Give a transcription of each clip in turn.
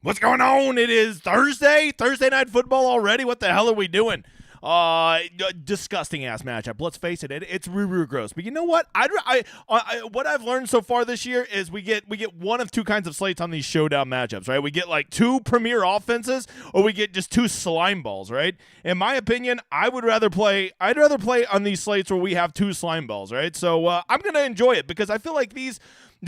What's going on? It is Thursday night football already. What the hell are we doing? Disgusting ass matchup. Let's face it, it's real gross. But you know what? What I've learned so far this year is we get one of two kinds of slates on these showdown matchups, right? We get like two premier offenses, or we get just two slime balls, right? In my opinion, I'd rather play on these slates where we have two slime balls, right? So I'm gonna enjoy it because I feel like these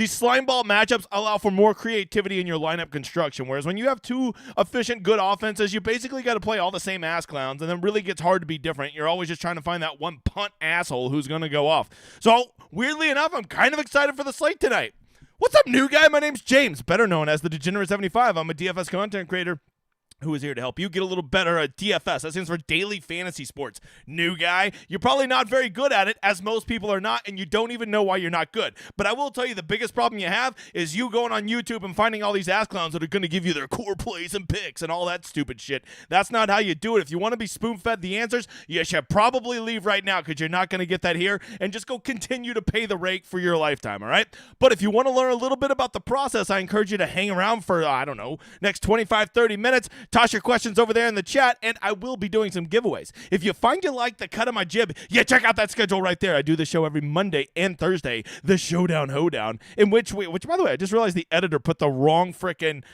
slime ball matchups allow for more creativity in your lineup construction, whereas when you have two efficient, good offenses, you basically got to play all the same ass clowns, and then really gets hard to be different. You're always just trying to find that one punt asshole who's going to go off. So, weirdly enough, I'm kind of excited for the slate tonight. What's up, new guy? My name's James, better known as the Degenerate75. I'm a DFS content creator who is here to help you get a little better at DFS. That stands for Daily Fantasy Sports. New guy, you're probably not very good at it, as most people are not, and you don't even know why you're not good. But I will tell you, the biggest problem you have is you going on YouTube and finding all these ass clowns that are going to give you their core plays and picks and all that stupid shit. That's not how you do it. If you want to be spoon-fed the answers, you should probably leave right now, because you're not going to get that here, and just go continue to pay the rate for your lifetime, all right? But if you want to learn a little bit about the process, I encourage you to hang around for, next 25, 30 minutes. Toss your questions over there in the chat, and I will be doing some giveaways. If you find you like the cut of my jib, check out that schedule right there. I do the show every Monday and Thursday, the Showdown Hoedown, which by the way, I just realized the editor put the wrong freaking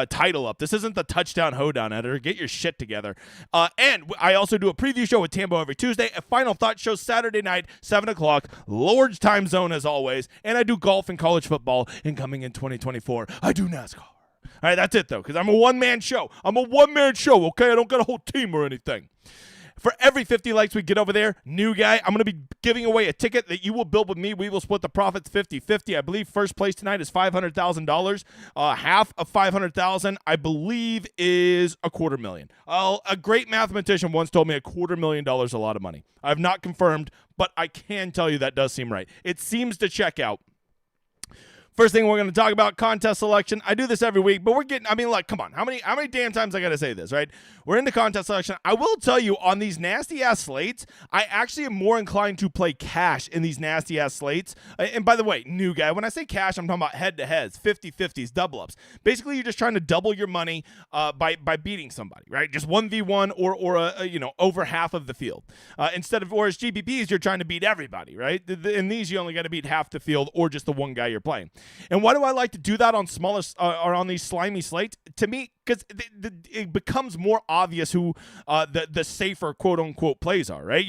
title up. This isn't the Touchdown Hoedown, editor. Get your shit together. And I also do a preview show with Tambo every Tuesday, a Final Thought show Saturday night, 7 o'clock, Lord's time zone as always, and I do golf and college football, and coming in 2024, I do NASCAR. All right, that's it, though, because I'm a one-man show. Okay? I don't got a whole team or anything. For every 50 likes we get over there, new guy, I'm going to be giving away a ticket that you will build with me. We will split the profits 50-50. I believe first place tonight is $500,000. Half of $500,000, I believe, is $250,000. A great mathematician once told me $250,000 is a lot of money. I have not confirmed, but I can tell you that does seem right. It seems to check out. First thing we're going to talk about, contest selection. I do this every week, but come on. How many damn times I got to say this, right? We're into contest selection. I will tell you, on these nasty-ass slates, I actually am more inclined to play cash in these nasty-ass slates. And by the way, new guy, when I say cash, I'm talking about head-to-heads, 50-50s, double-ups. Basically, you're just trying to double your money by beating somebody, right? Just 1v1 or over half of the field. Whereas GPPs, you're trying to beat everybody, right? In these, you only got to beat half the field or just the one guy you're playing. And why do I like to do that on smaller or on these slimy slates? To me, because it becomes more obvious who the safer quote unquote plays are, right?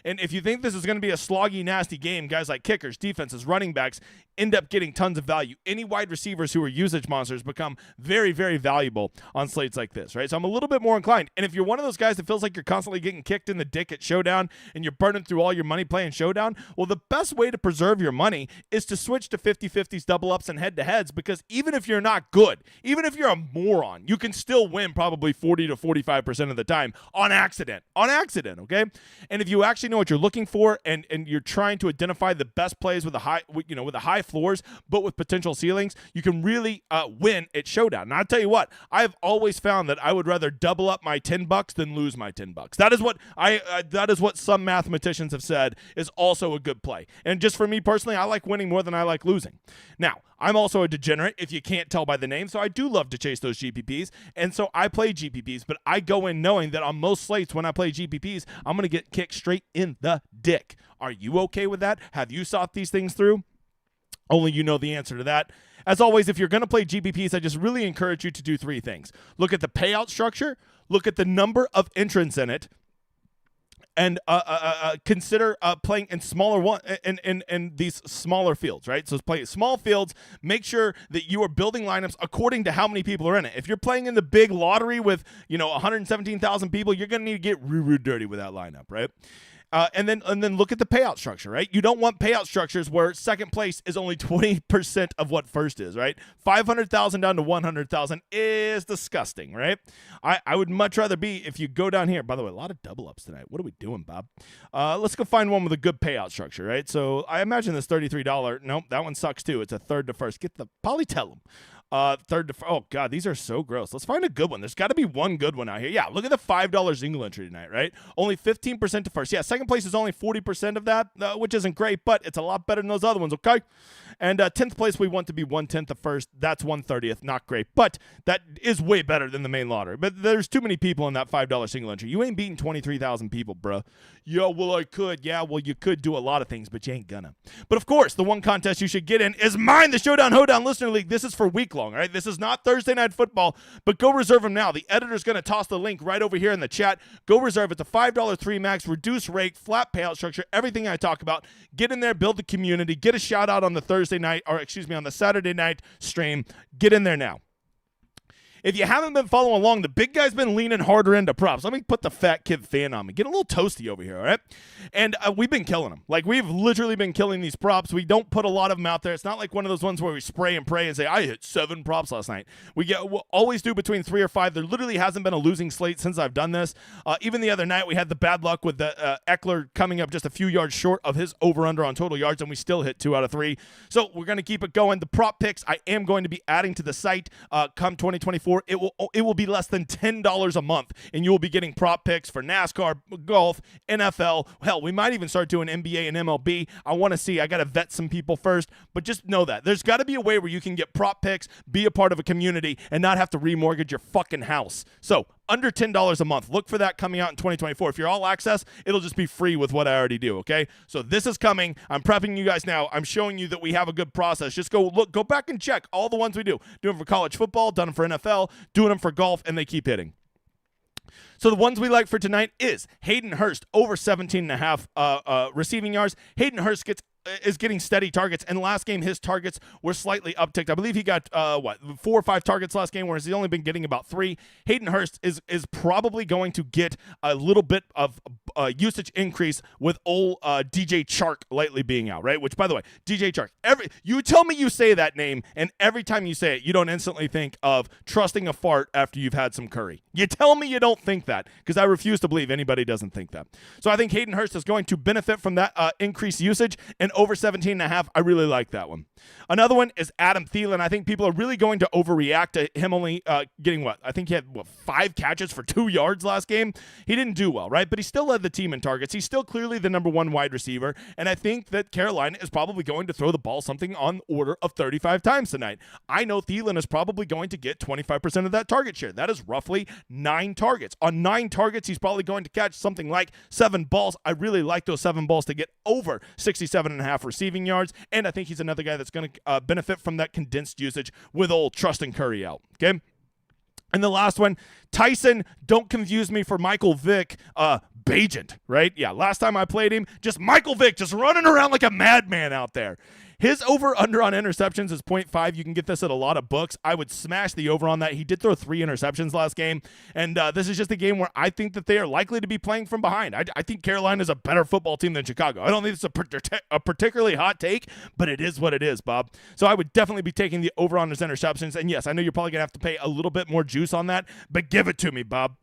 And if you think this is gonna be a sloggy, nasty game, guys like kickers, defenses, running backs end up getting tons of value. Any wide receivers who are usage monsters become very, very valuable on slates like this, right? So I'm a little bit more inclined. And if you're one of those guys that feels like you're constantly getting kicked in the dick at Showdown and you're burning through all your money playing Showdown, well, the best way to preserve your money is to switch to 50-50s, double-ups, and head-to-heads, because even if you're not good, even if you're a moron, you can still win probably 40 to 45% of the time on accident, okay? And if you actually know what you're looking for and you're trying to identify the best plays with the high floors, but with potential ceilings, you can really win at Showdown. And I'll tell you what, I've always found that I would rather double up my $10 than lose my $10. That is what some mathematicians have said is also a good play. And just for me personally, I like winning more than I like losing. Now, I'm also a degenerate, if you can't tell by the name, so I do love to chase those GPPs, and so I play GPPs, but I go in knowing that on most slates when I play GPPs, I'm going to get kicked straight in the dick. Are you okay with that? Have you thought these things through? Only you know the answer to that. As always, if you're going to play GPPs, I just really encourage you to do three things. Look at the payout structure, look at the number of entrants in it, and consider playing in in these smaller fields, right? So play small fields. Make sure that you are building lineups according to how many people are in it. If you're playing in the big lottery with 117,000 people, you're gonna need to get real dirty with that lineup, right? And then look at the payout structure, right? You don't want payout structures where second place is only 20% of what first is, right? 500,000 down to 100,000 is disgusting, right? I would much rather be, if you go down here, by the way, a lot of double ups tonight. What are we doing, Bob? Let's go find one with a good payout structure, right? So I imagine this $33. Nope, that one sucks too. It's a third to first. Get the Polytellum. Third to oh god, these are so gross. Let's find a good one. There's got to be one good one out here. Yeah, look at the $5 single entry tonight, right? Only 15% to first. Yeah, second place is only 40% of that, which isn't great, but it's a lot better than those other ones. Okay, and 10th place we want to be 1/10 of first. That's 1/30th. Not great, but that is way better than the main lottery. But there's too many people in that $5 single entry. You ain't beating 23,000 people, bro. Yeah, well I could. Yeah, well you could do a lot of things, but you ain't gonna. But of course, the one contest you should get in is mine, the Showdown Hoedown Listener League. This is for week long, all right? This is not Thursday Night Football, but go reserve them now. The editor's going to toss the link right over here in the chat. Go reserve. It's a $5 3 max, reduced rate, flat payout structure, everything I talk about. Get in there, build the community, get a shout out on the Thursday night, or excuse me, on the Saturday night stream. Get in there now. If you haven't been following along, the big guy's been leaning harder into props. Let me put the fat kid fan on me. Get a little toasty over here, all right? And we've been killing them. Like, we've literally been killing these props. We don't put a lot of them out there. It's not like one of those ones where we spray and pray and say, I hit 7 props last night. We'll always do between 3 or 5. There literally hasn't been a losing slate since I've done this. Even the other night, we had the bad luck with the Eckler coming up just a few yards short of his over-under on total yards, and we still hit 2 out of 3. So we're going to keep it going. The prop picks I am going to be adding to the site come 2024. It will be less than $10 a month, and you will be getting prop picks for NASCAR, golf, NFL. Hell, we might even start doing NBA and MLB. I want to see. I got to vet some people first, but just know that there's got to be a way where you can get prop picks, be a part of a community, and not have to remortgage your fucking house. So under $10 a month. Look for that coming out in 2024. If you're all access, it'll just be free with what I already do, okay? So this is coming. I'm prepping you guys now. I'm showing you that we have a good process. Just go back and check all the ones we do. Do them for college football, done them for NFL, doing them for golf, and they keep hitting. So the ones we like for tonight is Hayden Hurst over 17.5 receiving yards. Hayden Hurst is getting steady targets, and last game his targets were slightly upticked. I believe he got 4 or 5 targets last game, whereas he's only been getting about 3. Hayden Hurst is probably going to get a little bit of usage increase with old DJ Chark lately being out, right? Which, by the way, DJ Chark, you tell me you say that name, and every time you say it, you don't instantly think of trusting a fart after you've had some curry. You tell me you don't think that, because I refuse to believe anybody doesn't think that. So I think Hayden Hurst is going to benefit from that increased usage, and over 17.5, I really like that one. Another one is Adam Thielen. I think people are really going to overreact to him only getting I think he had 5 catches for 2 yards last game. He didn't do well, right? But he still led the team in targets. He's still clearly the number 1 wide receiver, and I think that Carolina is probably going to throw the ball something on order of 35 times tonight. I know Thielen is probably going to get 25% of that target share. That is roughly 9 targets. On 9 targets, he's probably going to catch something like 7 balls. I really like those 7 balls to get over 67.5 receiving yards, and I think he's another guy that's going to benefit from that condensed usage with old Trustin Curry out, okay? And the last one, Tyson, don't confuse me for Michael Vick, Bagent, right? Yeah, last time I played him, just Michael Vick just running around like a madman out there. His over-under on interceptions is 0.5. You can get this at a lot of books. I would smash the over on that. He did throw 3 interceptions last game, and this is just a game where I think that they are likely to be playing from behind. I think Carolina is a better football team than Chicago. I don't think it's a particularly hot take, but it is what it is, Bob. So I would definitely be taking the over on his interceptions, and yes, I know you're probably going to have to pay a little bit more juice on that, but give it to me, Bob.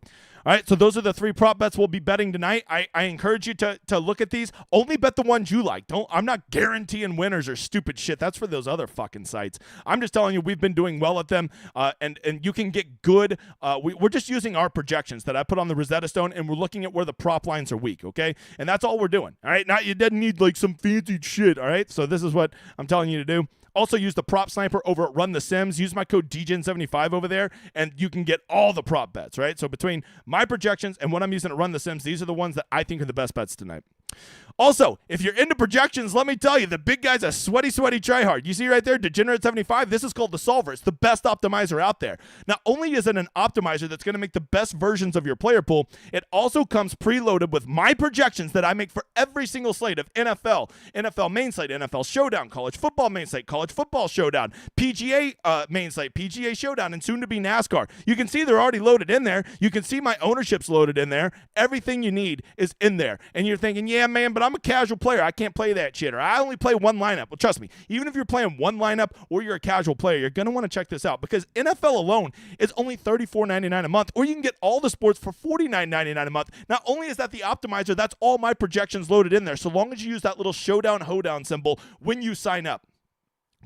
All right, so those are the 3 prop bets we'll be betting tonight. I encourage you to look at these. Only bet the ones you like. I'm not guaranteeing winners or stupid shit. That's for those other fucking sites. I'm just telling you we've been doing well at them, and you can get good. We're just using our projections that I put on the Rosetta Stone, and we're looking at where the prop lines are weak, okay? And that's all we're doing, all right? You didn't need like some fancy shit, all right? So this is what I'm telling you to do. Also, use the prop sniper over at Run the Sims. Use my code DGen75 over there, and you can get all the prop bets, right? So between my projections and what I'm using to Run the Sims, these are the ones that I think are the best bets tonight. Also, if you're into projections, let me tell you, the big guy's a sweaty tryhard. You see right there, Degenerate75? This is called the Solver. It's the best optimizer out there. Not only is it an optimizer that's going to make the best versions of your player pool, it also comes preloaded with my projections that I make for every single slate of NFL, NFL main slate, NFL Showdown, college football main slate, college football Showdown, PGA main slate, PGA Showdown, and soon to be NASCAR. You can see they're already loaded in there. You can see my ownership's loaded in there. Everything you need is in there. And you're thinking, yeah, man, but I'm a casual player. I can't play that shit. Or I only play one lineup. Well, trust me, even if you're playing one lineup or you're a casual player, you're going to want to check this out because NFL alone is only $34.99 a month, or you can get all the sports for $49.99 a month. Not only is that the optimizer, that's all my projections loaded in there, so long as you use that little Showdown Hoedown symbol when you sign up.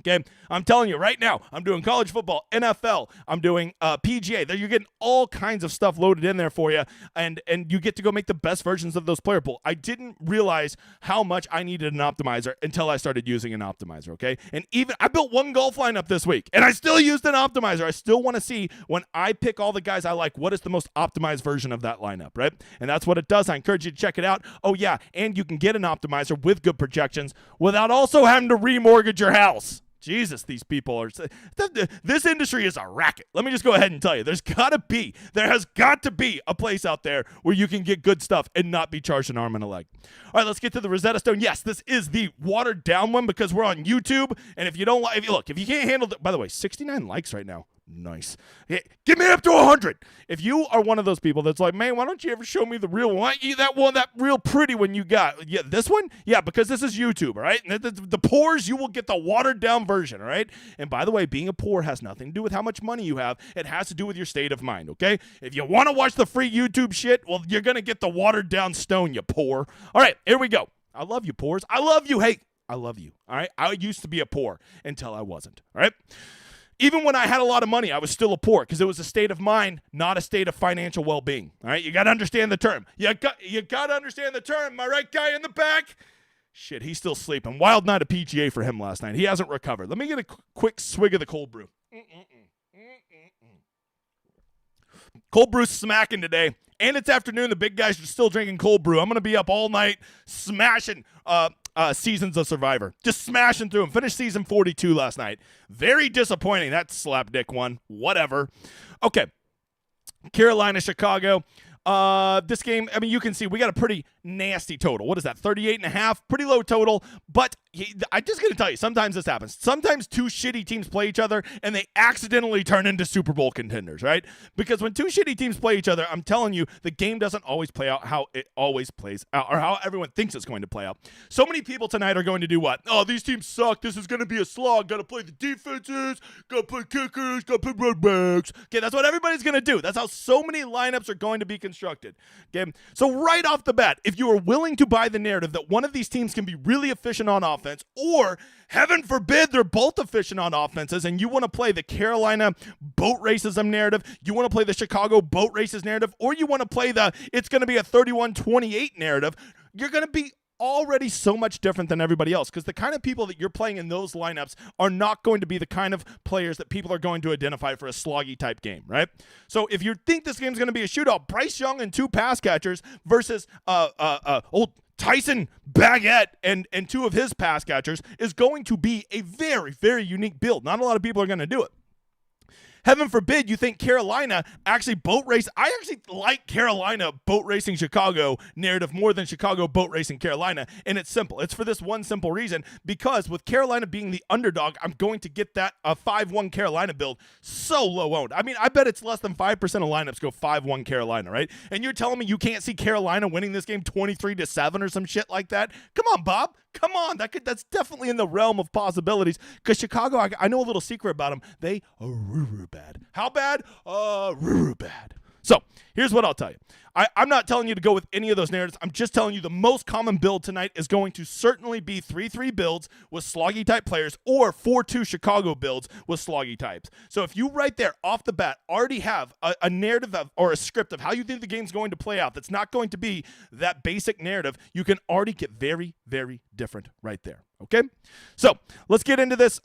Okay, I'm telling you right now, I'm doing college football, NFL, I'm doing PGA. You're getting all kinds of stuff loaded in there for you, and you get to go make the best versions of those player pool. I didn't realize how much I needed an optimizer until I started using an optimizer, okay? And even I built one golf lineup this week, and I still used an optimizer. I still want to see when I pick all the guys I like, what is the most optimized version of that lineup, right? And that's what it does. I encourage you to check it out. Oh, yeah, and you can get an optimizer with good projections without also having to remortgage your house. Jesus, these people are. This industry is a racket. Let me just go ahead and tell you, there has got to be a place out there where you can get good stuff and not be charged an arm and a leg. All right, let's get to the Rosetta Stone. Yes, this is the watered down one because we're on YouTube. And if you don't like, if you can't handle it, by the way, 69 likes right now. Nice. Hey, get me up to 100. If you are one of those people that's like, man, why don't you ever show me the real one? Why you that real pretty one you got? Yeah, this one? Yeah, because this is YouTube, all right? And the pours, you will get the watered down version, all right? And by the way, being a poor has nothing to do with how much money you have. It has to do with your state of mind, okay? If you want to watch the free YouTube shit, well, you're going to get the watered down Stone, you poor. All right, here we go. I love you, poors. I love you. Hey, I love you, all right? I used to be a poor until I wasn't, all right? Even when I had a lot of money, I was still a poor because it was a state of mind, not a state of financial well-being. All right, you got to understand the term. You got to understand the term. My right guy in the back. Shit, he's still sleeping. Wild night of PGA for him last night. He hasn't recovered. Let me get a quick swig of the cold brew. Cold brew's smacking today. And it's afternoon. The big guys are still drinking cold brew. I'm going to be up all night smashing seasons of Survivor. Just smashing through them. Finished season 42 last night. Very disappointing. That slapdick one. Whatever. Okay. Carolina, Chicago. This game, I mean, you can see we got a pretty nasty total. What is that? 38.5. Pretty low total. But I'm just going to tell you, sometimes this happens. Sometimes two shitty teams play each other and they accidentally turn into Super Bowl contenders, right? Because when two shitty teams play each other, I'm telling you, the game doesn't always play out how it always plays out or how everyone thinks it's going to play out. So many people tonight are going to do what? Oh, these teams suck. This is going to be a slog. Got to play the defenses. Got to play kickers. Got to play running backs. Okay, that's what everybody's going to do. That's how so many lineups are going to be constructed. Okay, so right off the bat, if you are willing to buy the narrative that one of these teams can be really efficient on offense, or heaven forbid they're both efficient on offenses, and you want to play the Carolina boat racism narrative, you want to play the Chicago boat races narrative, or you want to play the it's going to be a 31-28 narrative, you're going to be already so much different than everybody else because the kind of people that you're playing in those lineups are not going to be the kind of players that people are going to identify for a sloggy type game, right? So if you think this game's going to be a shootout, Bryce Young and two pass catchers versus old Tyson Baguette and two of his pass catchers is going to be a very, very unique build. Not a lot of people are going to do it. Heaven forbid you think Carolina actually boat race. I actually like Carolina boat racing Chicago narrative more than Chicago boat racing Carolina. And it's simple. It's for this one simple reason. Because with Carolina being the underdog, I'm going to get that 5-1 Carolina build so low owned. I mean, I bet it's less than 5% of lineups go 5-1 Carolina, right? And you're telling me you can't see Carolina winning this game 23-7 or some shit like that? Come on, Bob. Come on. That's definitely in the realm of possibilities. Because Chicago, I know a little secret about them. They are bad. How bad? Bad. So here's what I'll tell you. I'm not telling you to go with any of those narratives. I'm just telling you the most common build tonight is going to certainly be 3-3 builds with sloggy type players or 4-2 Chicago builds with sloggy types. So if you right there off the bat already have a narrative or a script of how you think the game's going to play out that's not going to be that basic narrative, you can already get very, very different right there. Okay? So let's get into this.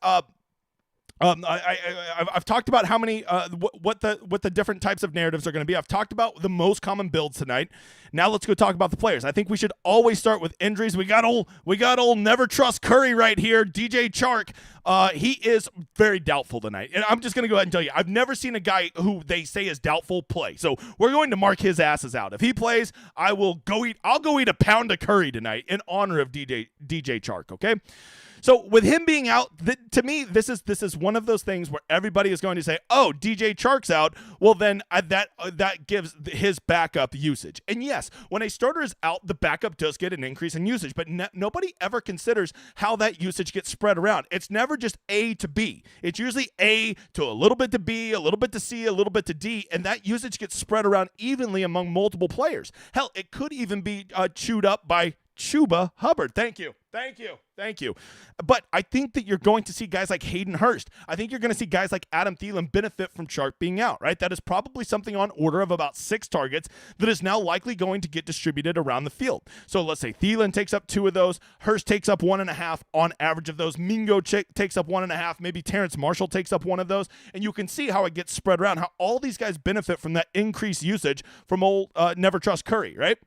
I've talked about how many what the different types of narratives are going to be. I've talked about the most common builds tonight. Now let's go talk about the players. I think we should always start with injuries. We got old never trust Curry right here. DJ Chark. He is very doubtful tonight. And I'm just going to go ahead and tell you, I've never seen a guy who they say is doubtful play. So we're going to mark his asses out. If he plays, I'll go eat a pound of curry tonight in honor of DJ Chark, okay? So with him being out, to me, this is one of those things where everybody is going to say, "Oh, DJ Chark's out." Well, then that gives his backup usage. And yes, when a starter is out, the backup does get an increase in usage, but nobody ever considers how that usage gets spread around. It's never just A to B. It's usually A to a little bit to B, a little bit to C, a little bit to D, and that usage gets spread around evenly among multiple players. Hell, it could even be chewed up by Chuba Hubbard. Thank you. But I think that you're going to see guys like Hayden Hurst. I think you're going to see guys like Adam Thielen benefit from Chark being out, right? That is probably something on order of about 6 targets that is now likely going to get distributed around the field. So let's say Thielen takes up 2 of those. Hurst takes up 1.5 on average of those. Mingo takes up 1.5. Maybe Terrence Marshall takes up 1 of those. And you can see how it gets spread around, how all these guys benefit from that increased usage from old Never Trust Curry, right?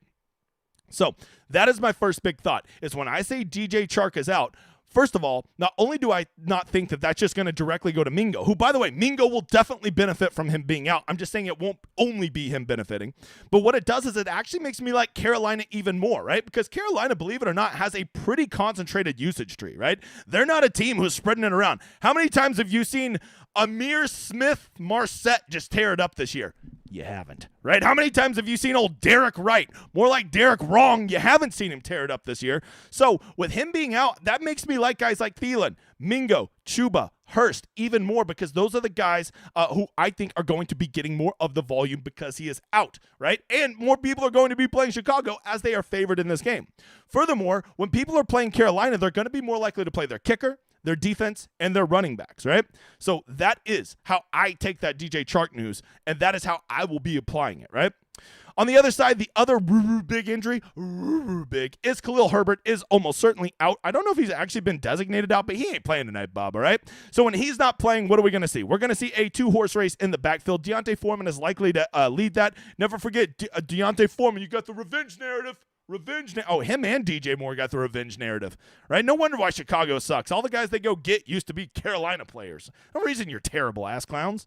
So that is my first big thought, is when I say DJ Chark is out, first of all, not only do I not think that that's just going to directly go to Mingo, who, by the way, Mingo will definitely benefit from him being out. I'm just saying it won't only be him benefiting. But what it does is it actually makes me like Carolina even more, right? Because Carolina, believe it or not, has a pretty concentrated usage tree, right? They're not a team who's spreading it around. How many times have you seen Amir Smith-Marset just tear it up this year? You haven't, right? How many times have you seen old Derek Wright? More like Derek Wrong. You haven't seen him tear it up this year. So with him being out, that makes me like guys like Thielen, Mingo, Chuba, Hurst even more, because those are the guys who I think are going to be getting more of the volume because he is out, right? And more people are going to be playing Chicago as they are favored in this game. Furthermore, when people are playing Carolina, they're going to be more likely to play their kicker, their defense, and their running backs, right? So that is how I take that DJ Chark news, and that is how I will be applying it, right? On the other side, the other big injury, is Khalil Herbert is almost certainly out. I don't know if he's actually been designated out, but he ain't playing tonight, Bob, all right? So when he's not playing, what are we going to see? We're going to see a 2-horse race in the backfield. Deontay Foreman is likely to lead that. Never forget, Deontay Foreman, you got the revenge narrative. Him and DJ Moore got the revenge narrative, right? No wonder why Chicago sucks. All the guys they go get used to be Carolina players. No reason you're terrible, ass clowns.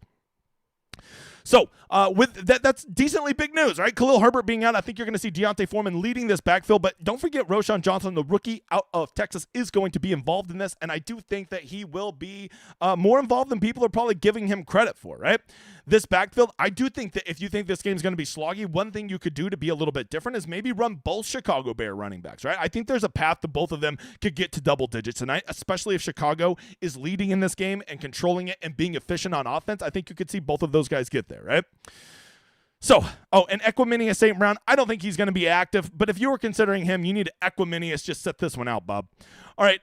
So with that's decently big news, right? Khalil Herbert being out, I think you're going to see Deontay Foreman leading this backfield, but don't forget Roschon Johnson, the rookie out of Texas, is going to be involved in this, and I do think that he will be more involved than people are probably giving him credit for, right? This backfield, I do think that if you think this game's going to be sloggy, one thing you could do to be a little bit different is maybe run both Chicago Bear running backs, right? I think there's a path that both of them could get to double digits tonight, especially if Chicago is leading in this game and controlling it and being efficient on offense. I think you could see both of those guys get there, right? So, and Equiminius St. Brown, I don't think he's going to be active, but if you were considering him, you need Equiminius. Just set this one out, Bob. All right,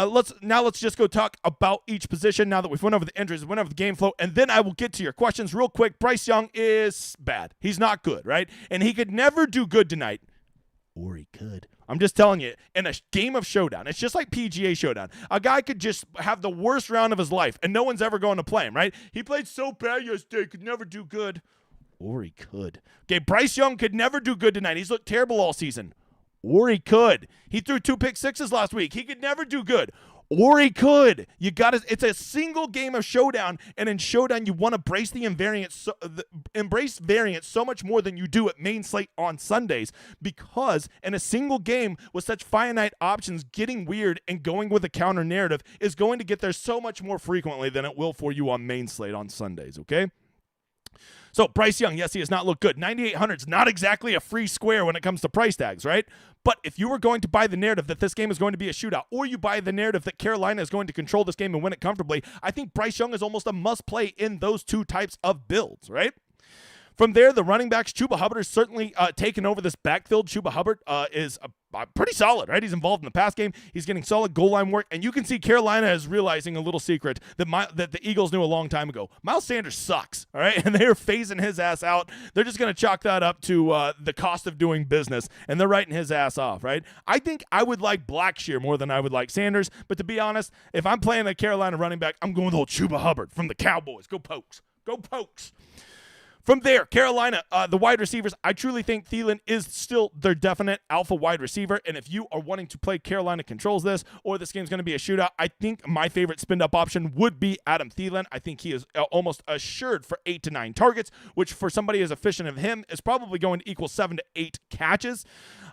let's just go talk about each position now that we've went over the injuries, went over the game flow, and then I will get to your questions real quick. Bryce Young is bad. He's not good, right? And he could never do good tonight, or he could. I'm just telling you, in a game of Showdown, it's just like PGA Showdown. A guy could just have the worst round of his life, and no one's ever going to play him, right? He played so bad yesterday, could never do good. Or he could. Okay, Bryce Young could never do good tonight. He's looked terrible all season. Or he could. He threw 2 pick sixes last week. He could never do good. Or he could. You got to. It's a single game of Showdown, and in Showdown, you want to embrace variance so much more than you do at main slate on Sundays, because in a single game with such finite options, getting weird and going with a counter narrative is going to get there so much more frequently than it will for you on main slate on Sundays. Okay. So Bryce Young, yes, he has not looked good. 9,800 is not exactly a free square when it comes to price tags, right? But if you were going to buy the narrative that this game is going to be a shootout, or you buy the narrative that Carolina is going to control this game and win it comfortably, I think Bryce Young is almost a must-play in those 2 types of builds, right? From there, the running backs, Chuba Hubbard is certainly taken over this backfield. Chuba Hubbard is pretty solid, right? He's involved in the pass game. He's getting solid goal line work. And you can see Carolina is realizing a little secret that the Eagles knew a long time ago. Miles Sanders sucks, all right? And they're phasing his ass out. They're just going to chalk that up to the cost of doing business, and they're writing his ass off, right? I think I would like Blackshear more than I would like Sanders. But to be honest, if I'm playing a Carolina running back, I'm going with old Chuba Hubbard from the Cowboys. Go Pokes. Go Pokes. From there, Carolina, the wide receivers, I truly think Thielen is still their definite alpha wide receiver. And if you are wanting to play Carolina controls this, or this game's going to be a shootout, I think my favorite spin-up option would be Adam Thielen. I think he is almost assured for 8 to 9 targets, which for somebody as efficient as him is probably going to equal 7 to 8 catches.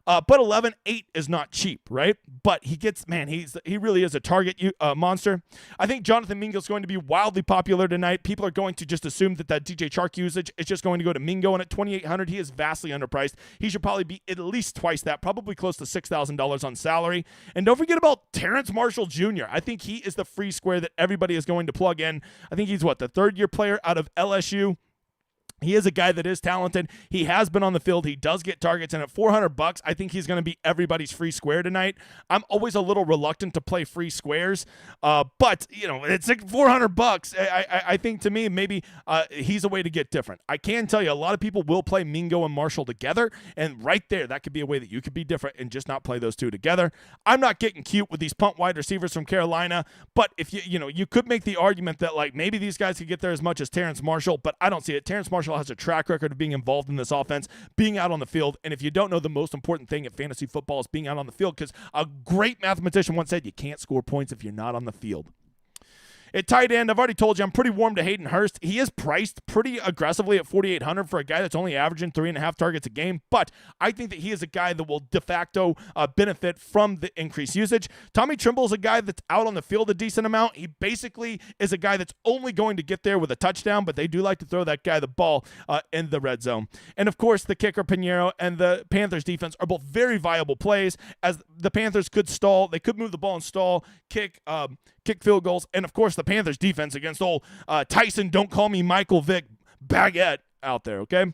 But 11, 8 is not cheap, right? But he gets, man, he really is a target monster. I think Jonathan Mingo is going to be wildly popular tonight. People are going to just assume that DJ Chark usage is just going to go to Mingo, and at 2,800, he is vastly underpriced. He should probably be at least twice that, probably close to $6,000 on salary. And don't forget about Terrence Marshall Jr. I think he is the free square that everybody is going to plug in. I think he's the 3rd-year player out of LSU. He is a guy that is talented. He has been on the field. He does get targets, and at $400, I think he's going to be everybody's free square tonight. I'm always a little reluctant to play free squares, but it's like $400. I think to me maybe he's a way to get different. I can tell you a lot of people will play Mingo and Marshall together, and right there that could be a way that you could be different and just not play those two together. I'm not getting cute with these punt wide receivers from Carolina, but if you could make the argument that like maybe these guys could get there as much as Terrence Marshall, but I don't see it. Terrence Marshall has a track record of being involved in this offense, being out on the field. And if you don't know, the most important thing at fantasy football is being out on the field, because a great mathematician once said you can't score points if you're not on the field. At tight end, I've already told you I'm pretty warm to Hayden Hurst. He is priced pretty aggressively at $4,800 for a guy that's only averaging 3.5 targets a game, but I think that he is a guy that will de facto benefit from the increased usage. Tommy Trimble is a guy that's out on the field a decent amount. He basically is a guy that's only going to get there with a touchdown, but they do like to throw that guy the ball in the red zone. And of course, the kicker Pinheiro and the Panthers defense are both very viable plays, as the Panthers could stall. They could move the ball and stall, kick field goals, and of course the Panthers defense against old Tyson, don't call me Michael Vick Baguette out there, okay?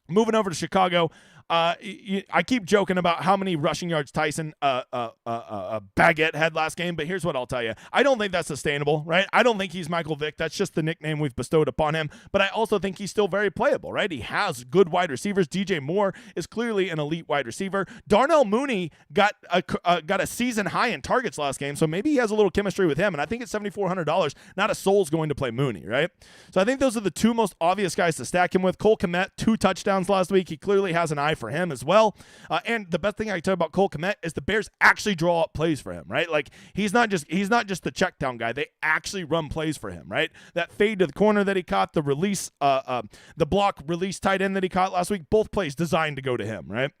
Moving over to Chicago, I keep joking about how many rushing yards Tyson Baguette had last game, but here's what I'll tell you. I don't think that's sustainable, right? I don't think he's Michael Vick. That's just the nickname we've bestowed upon him, but I also think he's still very playable, right? He has good wide receivers. DJ Moore is clearly an elite wide receiver. Darnell Mooney got a season high in targets last game, so maybe he has a little chemistry with him, and I think it's $7,400. Not a soul's going to play Mooney, right? So I think those are the two most obvious guys to stack him with. Cole Kmet, 2 touchdowns last week. He clearly has an eye for him as well. And the best thing I can tell you about Cole Kmet is the Bears actually draw up plays for him, right? Like he's not just the check down guy. They actually run plays for him, right? That fade to the corner that he caught, the release, the block release tight end that he caught last week, both plays designed to go to him, right?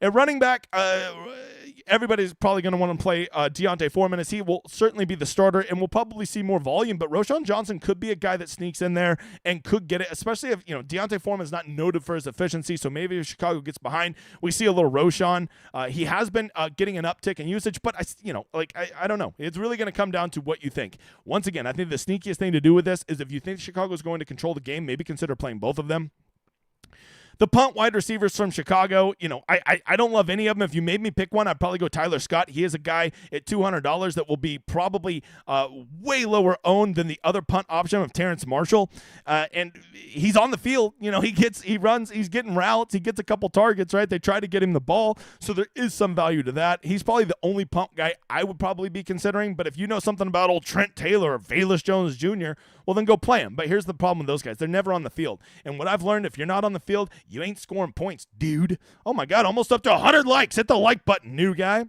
At running back, everybody's probably going to want to play Deontay Foreman, as he will certainly be the starter and will probably see more volume, but Roschon Johnson could be a guy that sneaks in there and could get it, especially if, Deontay Foreman is not noted for his efficiency, so maybe if Chicago gets behind, we see a little Roschon. He has been getting an uptick in usage, but I don't know. It's really going to come down to what you think. Once again, I think the sneakiest thing to do with this is if you think Chicago is going to control the game, maybe consider playing both of them. The punt wide receivers from Chicago, I don't love any of them. If you made me pick one, I'd probably go Tyler Scott. He is a guy at $200 that will be probably way lower owned than the other punt option of Terrence Marshall. And he's on the field. He runs, he's getting routes, he gets a couple targets, right? They try to get him the ball. So there is some value to that. He's probably the only punt guy I would probably be considering. But if you know something about old Trent Taylor or Velus Jones Jr., well, then go play him. But here's the problem with those guys. They're never on the field. And what I've learned, if you're not on the field, you ain't scoring points, dude. Oh, my God, almost up to 100 likes. Hit the like button, new guy.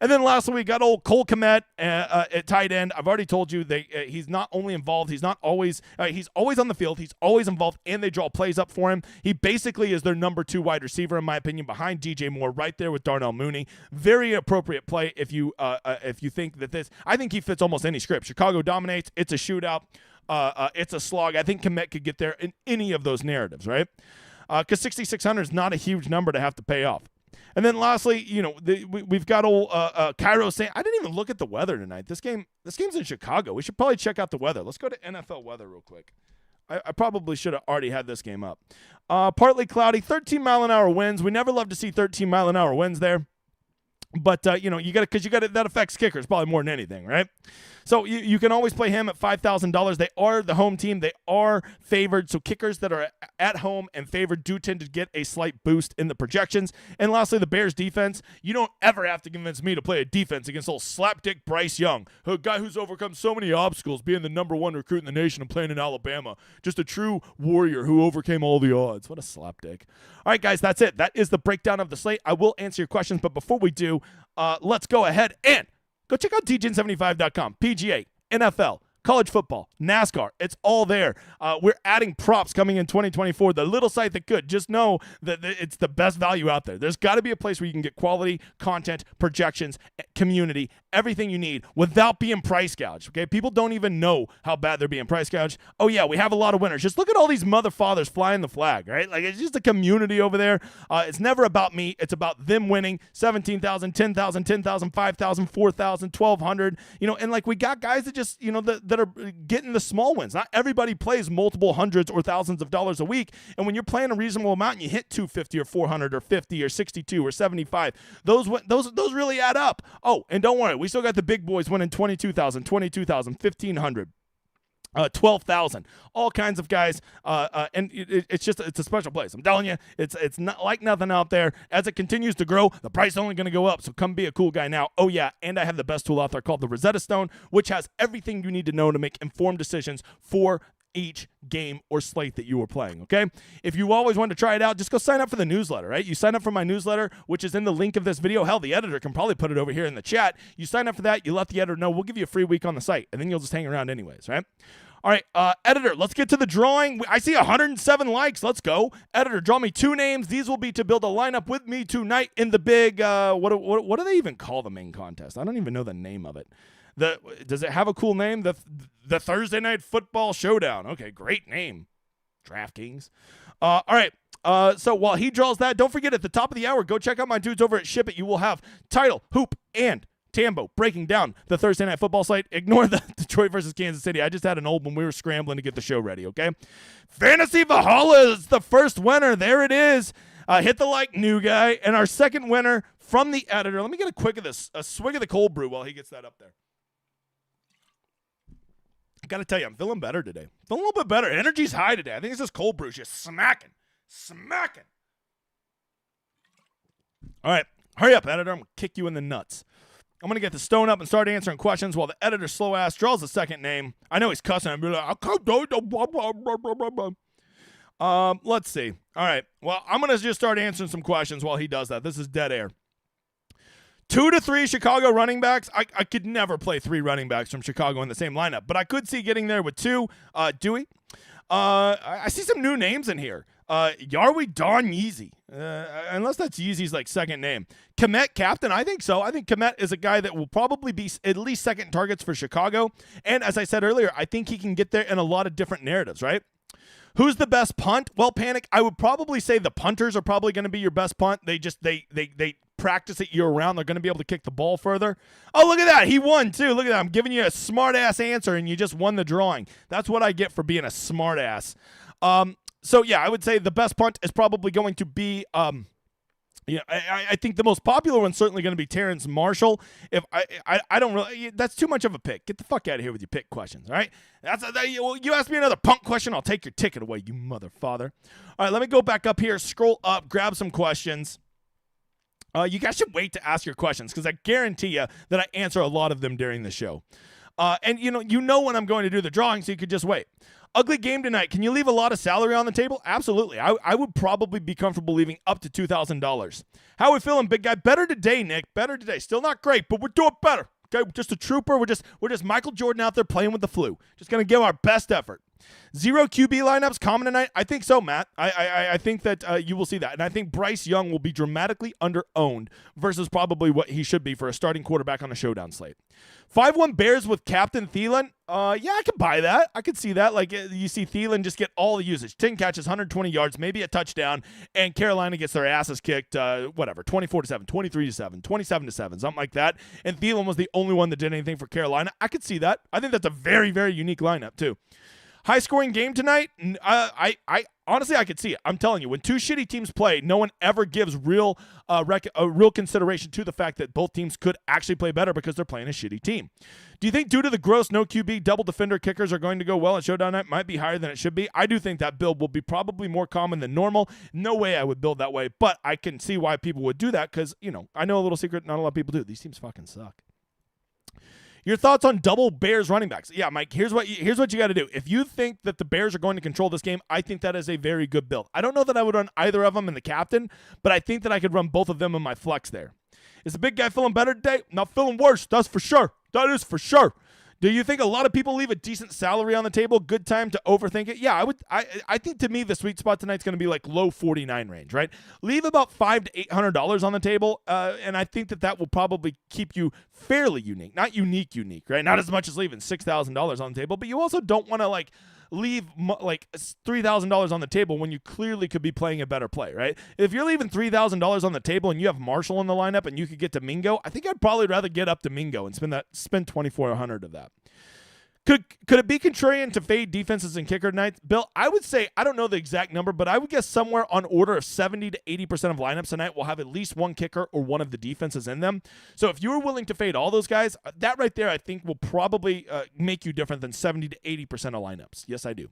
And then lastly, we got old Cole Kmet at tight end. I've already told you he's not only involved, he's always on the field, he's always involved, and they draw plays up for him. He basically is their number 2 wide receiver, in my opinion, behind DJ Moore, right there with Darnell Mooney. Very appropriate play if you think that this. I think he fits almost any script. Chicago dominates. It's a shootout. It's a slog. I think Kmet could get there in any of those narratives, right? Because 6,600 is not a huge number to have to pay off. And then lastly, we've got old Cairo saying, I didn't even look at the weather tonight. This game's in Chicago. We should probably check out the weather. Let's go to NFL weather real quick. I probably should have already had this game up. Partly cloudy, 13-mile-an-hour winds. We never love to see 13-mile-an-hour winds there. But, that affects kickers probably more than anything, right? So you can always play him at $5,000. They are the home team. They are favored. So kickers that are at home and favored do tend to get a slight boost in the projections. And lastly, the Bears defense. You don't ever have to convince me to play a defense against old slapdick Bryce Young, a guy who's overcome so many obstacles, being the number 1 recruit in the nation and playing in Alabama. Just a true warrior who overcame all the odds. What a slapdick. All right, guys, that's it. That is the breakdown of the slate. I will answer your questions, but before we do, let's go ahead and go check out djn75.com. PGA, NFL, college football, NASCAR. It's all there. We're adding props coming in 2024. The little site that could. Just know that it's the best value out there. There's got to be a place where you can get quality content, projections, community, everything you need without being price gouged, okay? People don't even know how bad they're being price gouged. Oh, yeah, we have a lot of winners. Just look at all these mother fathers flying the flag, right? Like, it's just a community over there. It's never about me. It's about them winning. 17,000, 10,000, 10,000, 5,000, 4,000, 1,200, and like we got guys that just, that are getting the small wins. Not everybody plays multiple hundreds or thousands of dollars a week. And when you're playing a reasonable amount and you hit 250 or 400 or 50 or 62 or 75, those really add up. Oh, and don't worry, we still got the big boys winning 22,000, 1,500. 12,000, all kinds of guys, and it's a special place. I'm telling you, it's not like nothing out there. As it continues to grow, the price is only going to go up, so come be a cool guy now. Oh yeah, and I have the best tool out there called the Rosetta Stone, which has everything you need to know to make informed decisions for each game or slate that you are playing, okay? If you always want to try it out, just go sign up for the newsletter, right? You sign up for my newsletter, which is in the link of this video. Hell, the editor can probably put it over here in the chat. You sign up for that, you let the editor know, we'll give you a free week on the site, and then you'll just hang around anyways, right? All right, editor, let's get to the drawing. I see 107 likes. Let's go. Editor, draw me 2 names. These will be to build a lineup with me tonight in the big, what do they even call the main contest? I don't even know the name of it. Does it have a cool name? The Thursday Night Football Showdown. Okay, great name. DraftKings. All right. So while he draws that, don't forget at the top of the hour, go check out my dudes over at Ship It. You will have Title, Hoop, and Tambo breaking down the Thursday Night Football slate. Ignore the Detroit versus Kansas City. I just had an old one. We were scrambling to get the show ready, okay? Fantasy Valhalla is the first winner. There it is. Hit the like, new guy. And our second winner from the editor. Let me get a swig of the cold brew while he gets that up there. I got to tell you, I'm feeling better today. Feeling a little bit better. Energy's high today. I think it's this cold brew just smacking. All right. Hurry up, editor. I'm going to kick you in the nuts. I'm going to get the stone up and start answering questions while the editor slow ass draws the second name. I know he's cussing. I'm like, I can't do it. Let's see. All right. Well, I'm going to just start answering some questions while he does that. This is dead air. 2 to 3 Chicago running backs. I could never play 3 running backs from Chicago in the same lineup, but I could see getting there with 2. Dewey. I see some new names in here. Yarwi Don Yeezy. Unless that's Yeezy's like second name. Komet captain, I think so. I think Komet is a guy that will probably be at least second targets for Chicago. And as I said earlier, I think he can get there in a lot of different narratives, right? Who's the best punt? Well, Panic, I would probably say the punters are probably going to be your best punt. They practice it year-round. They're going to be able to kick the ball further. Oh, look at that. He won, too. Look at that. I'm giving you a smart-ass answer, and you just won the drawing. That's what I get for being a smart-ass. So, yeah, I would say the best punt is probably going to be I think the most popular one's certainly going to be Terrence Marshall. If I don't really, that's too much of a pick. Get the fuck out of here with your pick questions, all right? You ask me another punk question, I'll take your ticket away, you mother father. All right, let me go back up here, scroll up, grab some questions. You guys should wait to ask your questions because I guarantee you that I answer a lot of them during the show. And you know when I'm going to do the drawing, so you could just wait. Ugly game tonight. Can you leave a lot of salary on the table? Absolutely. I would probably be comfortable leaving up to $2,000. How are we feeling, big guy? Better today, Nick. Better today. Still not great, but we're doing better. Okay, just a trooper. We're just Michael Jordan out there playing with the flu. Just gonna give our best effort. 0 QB lineups common tonight? I think so, Matt. I think that you will see that. And I think Bryce Young will be dramatically under-owned versus probably what he should be for a starting quarterback on a showdown slate. 5-1 Bears with Captain Thielen. Yeah, I could buy that. I could see that. Like, you see Thielen just get all the usage. 10 catches, 120 yards, maybe a touchdown, and Carolina gets their asses kicked, 24-7, 23-7, 27-7, something like that. And Thielen was the only one that did anything for Carolina. I could see that. I think that's a very, very unique lineup, too. High-scoring game tonight, I honestly, I could see it. I'm telling you, when two shitty teams play, no one ever gives real consideration to the fact that both teams could actually play better because they're playing a shitty team. Do you think due to the gross no QB, double defender kickers are going to go well at Showdown night? Might be higher than it should be. I do think that build will be probably more common than normal. No way I would build that way, but I can see why people would do that because, I know a little secret not a lot of people do. These teams fucking suck. Your thoughts on double Bears running backs? Yeah, Mike, here's what you got to do. If you think that the Bears are going to control this game, I think that is a very good build. I don't know that I would run either of them in the captain, but I think that I could run both of them in my flex there. Is the big guy feeling better today? Not feeling worse. That's for sure. That is for sure. Do you think a lot of people leave a decent salary on the table? Good time to overthink it? Yeah, I would. I think to me the sweet spot tonight's going to be like low 49 range, right? Leave about $500 to $800 on the table, and I think that will probably keep you fairly unique, not unique, right? Not as much as leaving $6,000 on the table, but you also don't want to like leave like $3,000 on the table when you clearly could be playing a better play, right? If you're leaving $3,000 on the table and you have Marshall in the lineup and you could get Domingo, I think I'd probably rather get up Domingo and spend $2,400 of that. Could it be contrarian to fade defenses and kicker nights? Bill, I would say, I don't know the exact number, but I would guess somewhere on order of 70 to 80% of lineups tonight will have at least one kicker or one of the defenses in them. So if you were willing to fade all those guys, that right there I think will probably make you different than 70 to 80% of lineups. Yes, I do.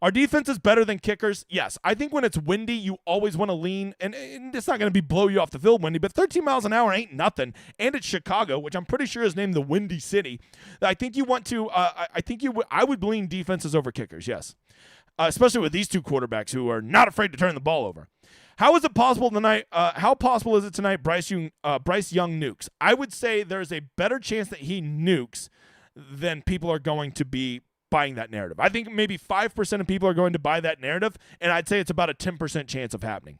Are defenses better than kickers? Yes. I think when it's windy, you always want to lean, and it's not going to be blow you off the field windy, but 13 miles an hour ain't nothing. And it's Chicago, which I'm pretty sure is named the Windy City. I think you want to, I would lean defenses over kickers, yes. Especially with these two quarterbacks who are not afraid to turn the ball over. How is it possible tonight? How possible is it tonight Bryce Young nukes? I would say there's a better chance that he nukes than people are going to be buying that narrative. I think maybe 5% of people are going to buy that narrative, and I'd say it's about a 10% chance of happening.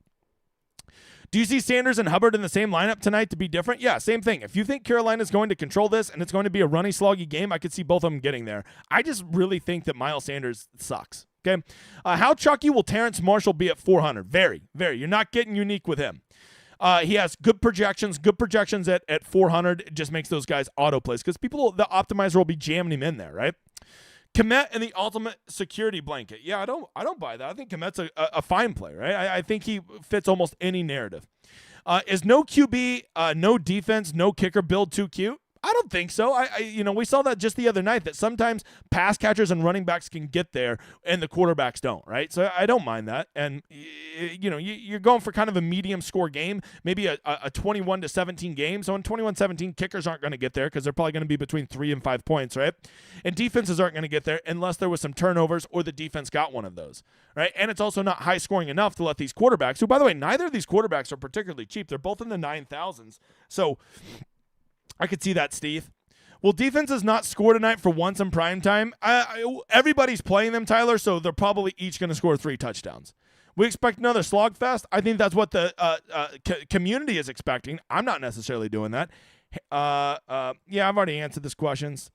Do you see Sanders and Hubbard in the same lineup tonight to be different? Yeah, same thing. If you think Carolina's going to control this and it's going to be a runny, sloggy game, I could see both of them getting there. I just really think that Miles Sanders sucks. Okay, how chalky will Terrence Marshall be at 400? Very, very. You're not getting unique with him. He has good projections at 400. It just makes those guys auto plays because the optimizer will be jamming him in there, right? Kmet and the ultimate security blanket. Yeah, I don't buy that. I think Kmet's a fine play, right? I think he fits almost any narrative. Is no QB, no defense, no kicker build too cute? I don't think so. We saw that just the other night that sometimes pass catchers and running backs can get there and the quarterbacks don't, right? So I don't mind that. And you're going for kind of a medium score game, maybe a 21-17 game. So in 21-17, kickers aren't going to get there because they're probably going to be between 3 and 5 points, right? And defenses aren't going to get there unless there was some turnovers or the defense got one of those, right? And it's also not high scoring enough to let these quarterbacks, who by the way, neither of these quarterbacks are particularly cheap. They're both in the 9,000s. So I could see that, Steve. Will defenses not score tonight for once in prime time? Everybody's playing them, Tyler, so they're probably each going to score 3 touchdowns. We expect another slogfest. I think that's what the community is expecting. I'm not necessarily doing that. Yeah, I've already answered this questions.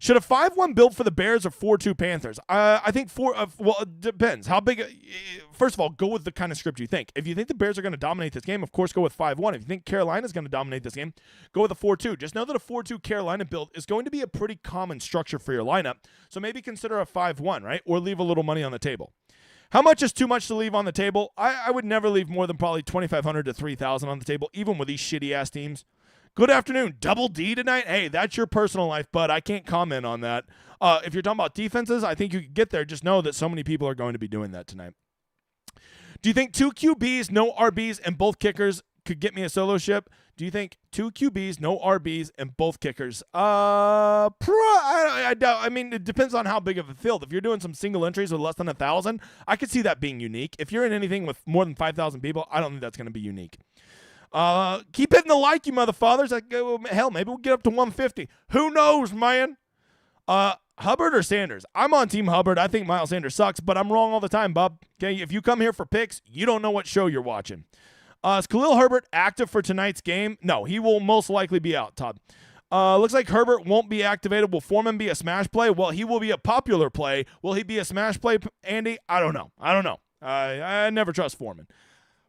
Should a 5-1 build for the Bears or 4-2 Panthers? I think well, it depends. How big? First of all, go with the kind of script you think. If you think the Bears are going to dominate this game, of course, go with 5-1. If you think Carolina's going to dominate this game, go with a 4-2. Just know that a 4-2 Carolina build is going to be a pretty common structure for your lineup. So maybe consider a 5-1, right? Or leave a little money on the table. How much is too much to leave on the table? I would never leave more than probably $2,500 to $3,000 on the table, even with these shitty-ass teams. Good afternoon. Double D tonight? Hey, that's your personal life, bud. I can't comment on that. If you're talking about defenses, I think you could get there. Just know that so many people are going to be doing that tonight. Do you think 2 QBs, no RBs, and both kickers could get me a solo ship? Do you think 2 QBs, no RBs, and both kickers? I doubt. I mean, it depends on how big of a field. If you're doing some single entries with less than 1,000, I could see that being unique. If you're in anything with more than 5,000 people, I don't think that's going to be unique. Keep hitting the like, you motherfathers. Hell, maybe we'll get up to 150. Who knows, man? Hubbard or Sanders? I'm on Team Hubbard. I think Miles Sanders sucks, but I'm wrong all the time, bub. Okay, if you come here for picks, you don't know what show you're watching. Is Khalil Herbert active for tonight's game? No, he will most likely be out, Todd. Looks like Herbert won't be activated. Will Foreman be a smash play? Well, he will be a popular play. Will he be a smash play, Andy? I don't know. I never trust Foreman.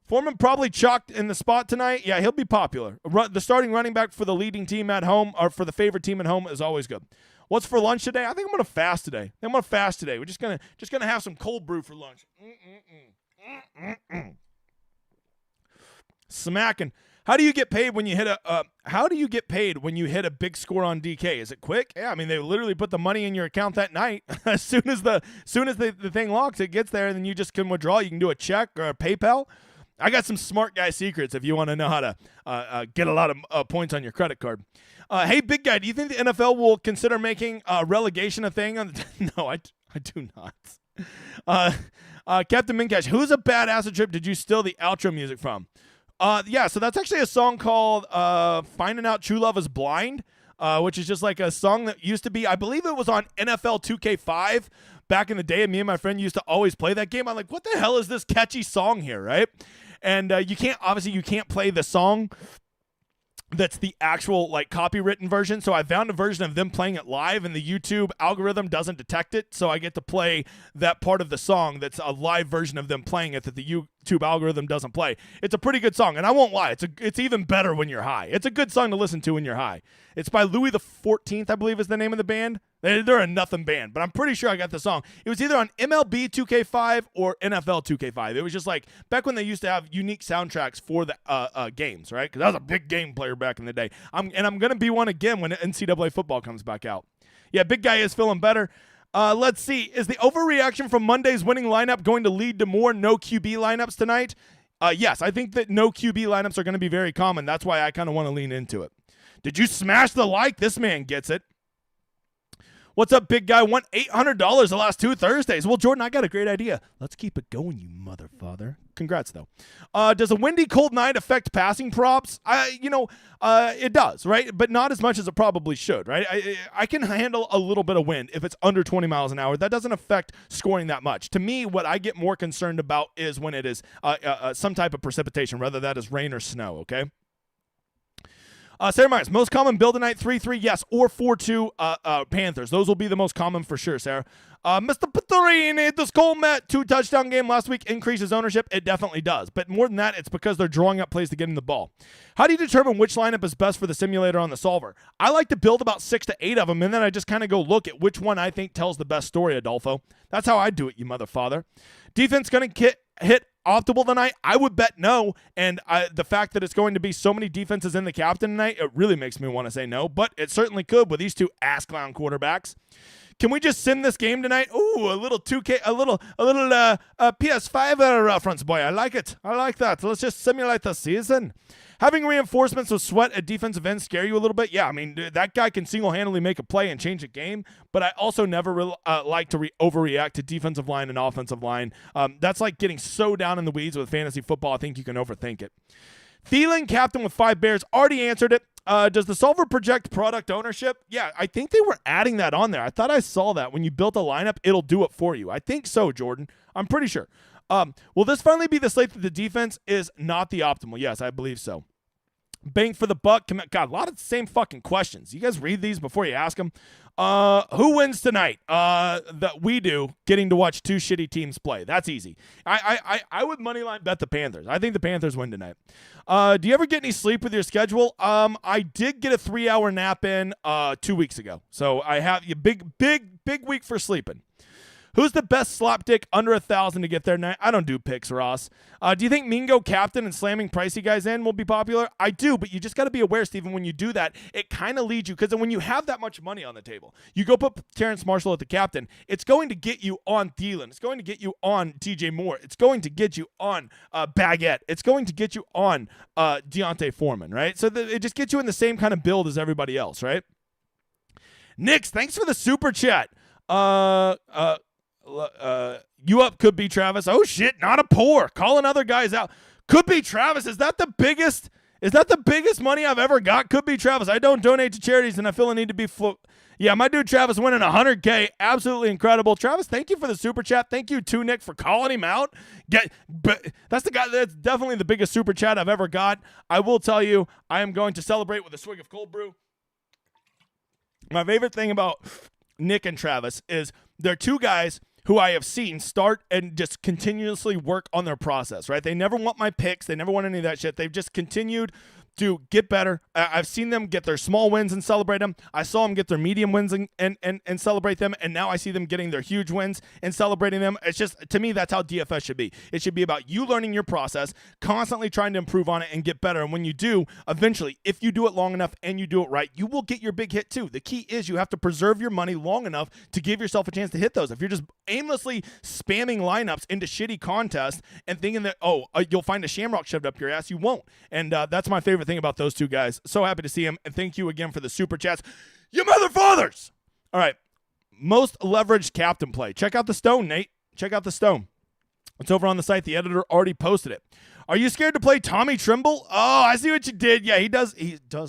Foreman probably chalked in the spot tonight. Yeah, he'll be popular. The starting running back for the leading team at home, or for the favorite team at home, is always good. What's for lunch today? I think I'm gonna fast today. We're just gonna have some cold brew for lunch. Smacking. How do you get paid when you hit a big score on DK? Is it quick? Yeah, I mean they literally put the money in your account that night. as soon as the thing locks, it gets there, and then you just can withdraw. You can do a check or a PayPal. I got some smart guy secrets if you want to know how to get a lot of points on your credit card. Hey, big guy, do you think the NFL will consider making relegation a thing? No, I do not. Captain Mincash, who's a bad acid trip did you steal the outro music from? Yeah, so that's actually a song called Finding Out True Love is Blind. which is just like a song that used to be, I believe it was on NFL 2K5 back in the day, and me and my friend used to always play that game. I'm like, what the hell is this catchy song here, right? And you can't play the song that's the actual like copywritten version. So I found a version of them playing it live, and the YouTube algorithm doesn't detect it. So I get to play that part of the song that's a live version of them playing it that the YouTube algorithm doesn't play. It's a pretty good song, and I won't lie, it's even better when you're high. It's a good song to listen to when you're high. It's by Louis the 14th, I believe is the name of the band. They're a nothing band, but I'm pretty sure I got the song. It was either on MLB 2K5 or NFL 2K5. It was just like back when they used to have unique soundtracks for the games, right? Because I was a big game player back in the day. I'm going to be one again when NCAA football comes back out. Yeah, big guy is feeling better. Let's see. Is the overreaction from Monday's winning lineup going to lead to more no QB lineups tonight? Yes, I think that no QB lineups are going to be very common. That's why I kind of want to lean into it. Did you smash the like? This man gets it. What's up, big guy? Won $800 the last 2 Thursdays. Well, Jordan, I got a great idea. Let's keep it going, you mother father. Congrats, though. Does a windy, cold night affect passing props? It does, right? But not as much as it probably should, right? I can handle a little bit of wind if it's under 20 miles an hour. That doesn't affect scoring that much. To me, what I get more concerned about is when it is some type of precipitation, whether that is rain or snow, okay? Sarah Myers, most common build tonight, 3-3, yes, or 4-2 Panthers. Those will be the most common for sure, Sarah. Mr. Patorini, does Cole Met 2-touchdown game last week increase his ownership? It definitely does. But more than that, it's because they're drawing up plays to get him the ball. How do you determine which lineup is best for the simulator on the solver? I like to build about 6 to 8 of them, and then I just kind of go look at which one I think tells the best story, Adolfo. That's how I do it, you mother father. Defense going to hit optimal tonight? I would bet no, and the fact that it's going to be so many defenses in the captain tonight, it really makes me want to say no, but it certainly could with these two ass clown quarterbacks. Can we just sim this game tonight? Ooh, a little 2K, a little PS5 reference, boy. I like it. I like that. Let's just simulate the season. Having reinforcements with Sweat at defensive end scare you a little bit? Yeah, I mean, that guy can single-handedly make a play and change a game, but I also never like to overreact to defensive line and offensive line. That's like getting so down in the weeds with fantasy football, I think you can overthink it. Thielen, captain with 5 Bears, already answered it. Does the solver project product ownership? Yeah, I think they were adding that on there. I thought I saw that. When you built a lineup, it'll do it for you. I think so, Jordan. I'm pretty sure. Will this finally be the slate that the defense is not the optimal? Yes, I believe so. Bang for the buck. God, a lot of the same fucking questions. You guys read these before you ask them. Who wins tonight? That we do, getting to watch 2 shitty teams play. That's easy. I would moneyline bet the Panthers. I think the Panthers win tonight. Do you ever get any sleep with your schedule? I did get a 3-hour nap in 2 weeks ago. So I have a big week for sleeping. Who's the best slapdick under 1,000 to get there tonight? I don't do picks, Ross. Do you think Mingo captain and slamming pricey guys in will be popular? I do, but you just got to be aware, Stephen, when you do that, it kind of leads you, because when you have that much money on the table, you go put Terrence Marshall at the captain, it's going to get you on Thielen. It's going to get you on DJ Moore. It's going to get you on Baguette. It's going to get you on Deontay Foreman, right? So it just gets you in the same kind of build as everybody else, right? Nix, thanks for the super chat. You up could be Travis. Oh shit, not a pour. Calling other guys out. Could be Travis. Is that the biggest money I've ever got? Could be Travis. I don't donate to charities and I feel a need to be Yeah, my dude Travis winning $100K. Absolutely incredible. Travis, thank you for the super chat. Thank you too, Nick, for calling him out. That's the guy that's definitely the biggest super chat I've ever got. I will tell you, I am going to celebrate with a swig of cold brew. My favorite thing about Nick and Travis is they're 2 guys who I have seen start and just continuously work on their process, right? They never want my picks. They never want any of that shit. They've just continued to get better. I've seen them get their small wins and celebrate them. I saw them get their medium wins and celebrate them, and now I see them getting their huge wins and celebrating them. It's just, to me, that's how DFS should be. It should be about you learning your process, constantly trying to improve on it and get better. And when you do, eventually, if you do it long enough and you do it right, you will get your big hit too. The key is you have to preserve your money long enough to give yourself a chance to hit those. If you're just aimlessly spamming lineups into shitty contests and thinking that, you'll find a shamrock shoved up your ass, you won't. And that's my favorite thing about those 2 guys. So happy to see him, and thank you again for the super chats. You mother fathers! All right, most leveraged captain play. Check out the Stone, Nate. Check out the Stone. It's over on the site. The editor already posted it. Are you scared to play Tommy Trimble? Oh, I see what you did. Yeah, he does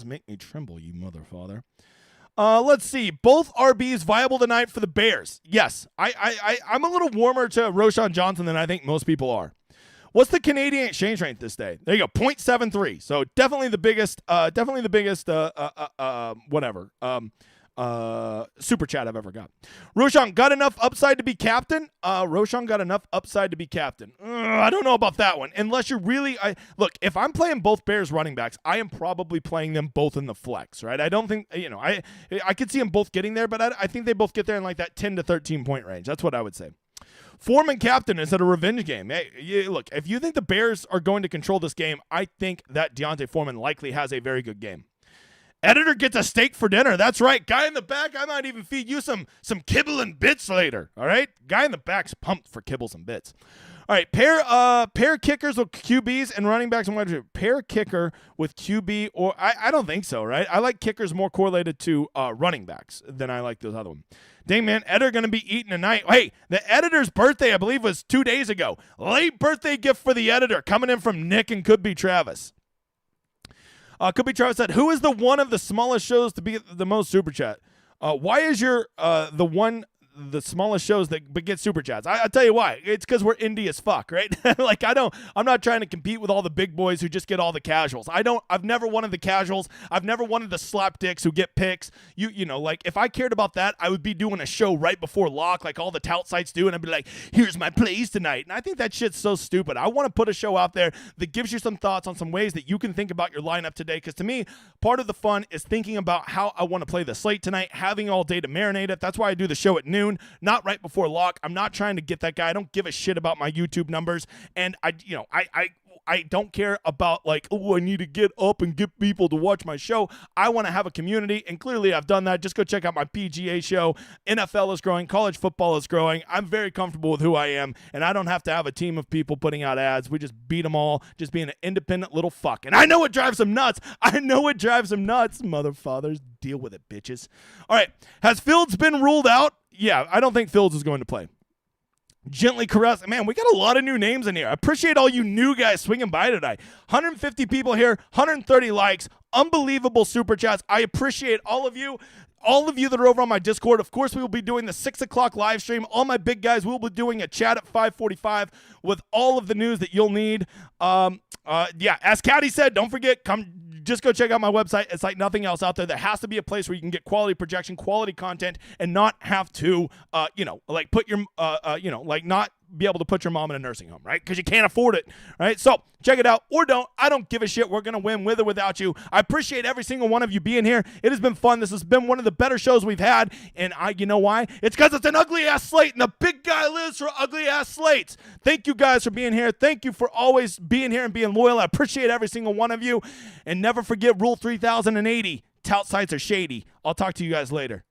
make me tremble, you mother father. Let's see. Both RBs viable tonight for the Bears. Yes. I'm a little warmer to Roschon Johnson than I think most people are. What's the Canadian exchange rate this day? There you go, 0.73. So definitely the biggest, super chat I've ever got. Roschon got enough upside to be captain. Roschon got enough upside to be captain. I don't know about that one. Unless you're really, look, if I'm playing both Bears running backs, I am probably playing them both in the flex, right? I don't think, I could see them both getting there, but I think they both get there in like that 10 to 13 point range. That's what I would say. Foreman captain is at a revenge game. Hey, look, if you think the Bears are going to control this game, I think that Deontay Foreman likely has a very good game. Editor gets a steak for dinner. That's right. Guy in the back, I might even feed you some kibble and bits later. All right? Guy in the back's pumped for kibbles and bits. All right, pair kickers with QBs and running backs and wide receivers. Pair kicker with QB, or I don't think so, right? I like kickers more correlated to running backs than I like those other ones. Dang, man, editor going to be eating tonight. Hey, the editor's birthday, I believe, was 2 days ago. Late birthday gift for the editor coming in from Nick and Could Be Travis. Could Be Travis said, who is the one of the smallest shows to be the most super chat? Why is your the smallest shows that get super chats? I'll tell you why. It's because we're indie as fuck, right? Like I'm not trying to compete with all the big boys who just get all the casuals. I've never wanted the casuals. I've never wanted the slap dicks who get picks. Like if I cared about that, I would be doing a show right before lock, like all the tout sites do, and I'd be like, here's my plays tonight. And I think that shit's so stupid. I want to put a show out there that gives you some thoughts on some ways that you can think about your lineup today. Because to me, part of the fun is thinking about how I want to play the slate tonight, having all day to marinate it. That's why I do the show at noon. Not right before lock. I'm not trying to get that guy. I don't give a shit about my YouTube numbers. And I don't care about like, I need to get up and get people to watch my show. I want to have a community, and clearly I've done that. Just go check out my PGA show. NFL is growing. College football is growing. I'm very comfortable with who I am, and I don't have to have a team of people putting out ads. We just beat them all, just being an independent little fuck. And I know it drives them nuts. Motherfathers. Deal with it, bitches. All right. Has Fields been ruled out? Yeah, I don't think Fields is going to play. Gently caress. Man, we got a lot of new names in here. I appreciate all you new guys swinging by tonight. 150 people here, 130 likes, unbelievable super chats. I appreciate all of you. All of you that are over on my Discord. Of course, we will be doing the 6 o'clock live stream. All my big guys will be doing a chat at 5:45 with all of the news that you'll need. As Caddy said, don't forget, just go check out my website. It's like nothing else out there. There has to be a place where you can get quality projection, quality content, and not have to, put your, not be able to put your mom in a nursing home, right? Because you can't afford it, right? So check it out or don't. I don't give a shit. We're going to win with or without you. I appreciate every single one of you being here. It has been fun. This has been one of the better shows we've had. And you know why? It's because it's an ugly-ass slate, and the big guy lives for ugly-ass slates. Thank you guys for being here. Thank you for always being here and being loyal. I appreciate every single one of you. And never forget Rule 3080. Tout sites are shady. I'll talk to you guys later.